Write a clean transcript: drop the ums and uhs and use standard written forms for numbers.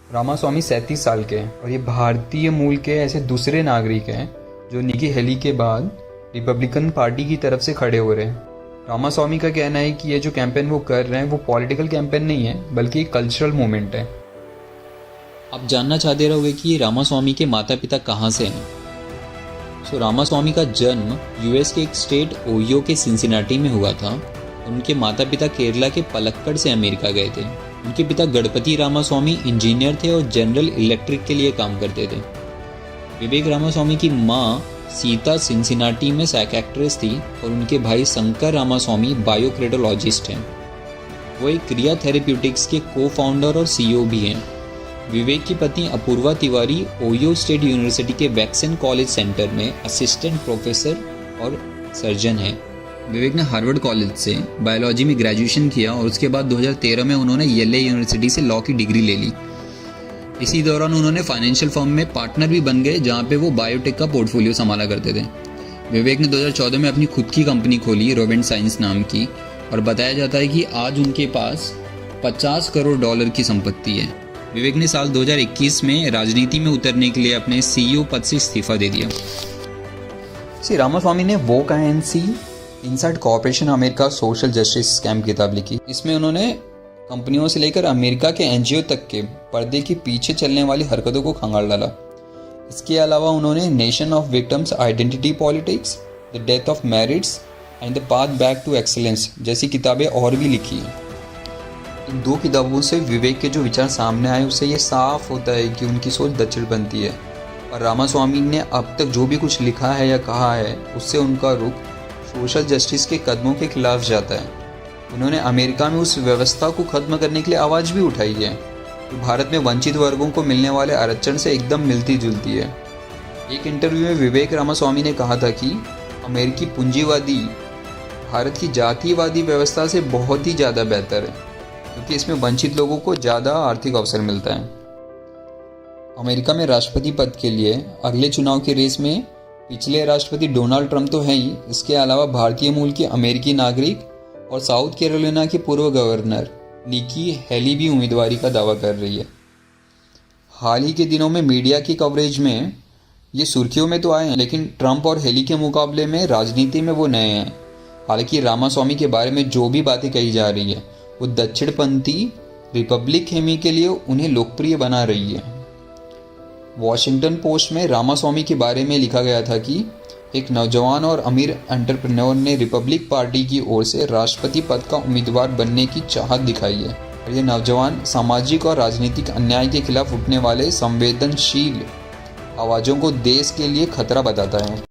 रामास्वामी 37 साल के हैं और ये भारतीय मूल के ऐसे दूसरे नागरिक हैं जो निकी हेली के बाद रिपब्लिकन पार्टी की तरफ से खड़े हो रहे हैं। रामास्वामी का कहना है कि ये जो कैंपेन वो कर रहे हैं वो पॉलिटिकल कैंपेन नहीं है बल्कि एक कल्चरल मूवमेंट है। आप जानना चाहते रहोगे कि रामास्वामी के माता पिता कहाँ से हैं। रामास्वामी का जन्म यूएस के एक स्टेट ओहियो के सिंसिनाटी में हुआ था। उनके माता पिता केरला के पलक्कड़ से अमेरिका गए थे। उनके पिता गणपति रामास्वामी इंजीनियर थे और जनरल इलेक्ट्रिक के लिए काम करते थे। विवेक रामास्वामी की माँ सीता सिंसिनाटी में साइकियाट्रिस्ट थी और उनके भाई शंकर रामास्वामी बायोक्रेडोलॉजिस्ट हैं। वो एक क्रिया थेरेप्यूटिक्स के को फाउंडर और सीईओ भी हैं। विवेक की पत्नी Apurva Tiwari Ohio State University के वैक्सन कॉलेज सेंटर में असिस्टेंट प्रोफेसर और सर्जन हैं। विवेक ने हार्वर्ड कॉलेज से बायोलॉजी में ग्रेजुएशन किया और उसके बाद 2013 में उन्होंने येले यूनिवर्सिटी से लॉ की डिग्री ले ली। इसी दौरान उन्होंने फाइनेंशियल फर्म में पार्टनर भी बन गए जहां पे वो बायोटेक का पोर्टफोलियो संभाला करते थे। विवेक ने 2014 में अपनी खुद की कंपनी खोली रोवेंट साइंस नाम की और बताया जाता है कि आज उनके पास $50 करोड़ की संपत्ति है। विवेक ने साल 2021 में राजनीति में उतरने के लिए अपने सीईओ पद से इस्तीफा दे दिया। रामास्वामी ने woke INC inside corporation America social justice scam किताब लिखी। इसमें उन्होंने कंपनियों से लेकर अमेरिका के एनजीओ तक के पर्दे के पीछे चलने वाली हरकतों को खंगाल डाला। इसके अलावा उन्होंने nation of victims identity politics, the death of merits and the path back to excellence जैसी किताबें और भी लिखी हैं। इन 2 किताबों से विवेक के जो विचार सामने आए उससे ये साफ होता है कि उनकी सोच दक्षिणपंथी है और रामास्वामी ने अब तक जो भी कुछ लिखा है या कहा है उससे उनका रुख सोशल जस्टिस के कदमों के खिलाफ जाता है। उन्होंने अमेरिका में उस व्यवस्था को खत्म करने के लिए आवाज़ भी उठाई है जो भारत में वंचित वर्गों को मिलने वाले आरक्षण से एकदम मिलती जुलती है। एक इंटरव्यू में विवेक रामास्वामी ने कहा था कि अमेरिकी पूंजीवादी भारत की जातिवादी व्यवस्था से बहुत ही ज़्यादा बेहतर है क्योंकि इसमें वंचित लोगों को ज़्यादा आर्थिक अवसर मिलता है। अमेरिका में राष्ट्रपति पद के लिए अगले चुनाव की रेस में पिछले राष्ट्रपति डोनाल्ड ट्रंप तो हैं ही, इसके अलावा भारतीय मूल के अमेरिकी नागरिक और साउथ कैरोलिना के पूर्व गवर्नर निकी हेली भी उम्मीदवारी का दावा कर रही है। हाल ही के दिनों में मीडिया की कवरेज में ये सुर्खियों में तो आए हैं लेकिन ट्रंप और हेली के मुकाबले में राजनीति में वो नए हैं। हालांकि रामास्वामी के बारे में जो भी बातें कही जा रही है वो दक्षिणपंथी रिपब्लिक हेमी के लिए उन्हें लोकप्रिय बना रही है। वॉशिंगटन पोस्ट में रामास्वामी के बारे में लिखा गया था कि एक नौजवान और अमीर एंटरप्रेन्योर ने रिपब्लिक पार्टी की ओर से राष्ट्रपति पद का उम्मीदवार बनने की चाहत दिखाई है और ये नौजवान सामाजिक और राजनीतिक अन्याय के खिलाफ उठने वाले संवेदनशील आवाज़ों को देश के लिए खतरा बताता है।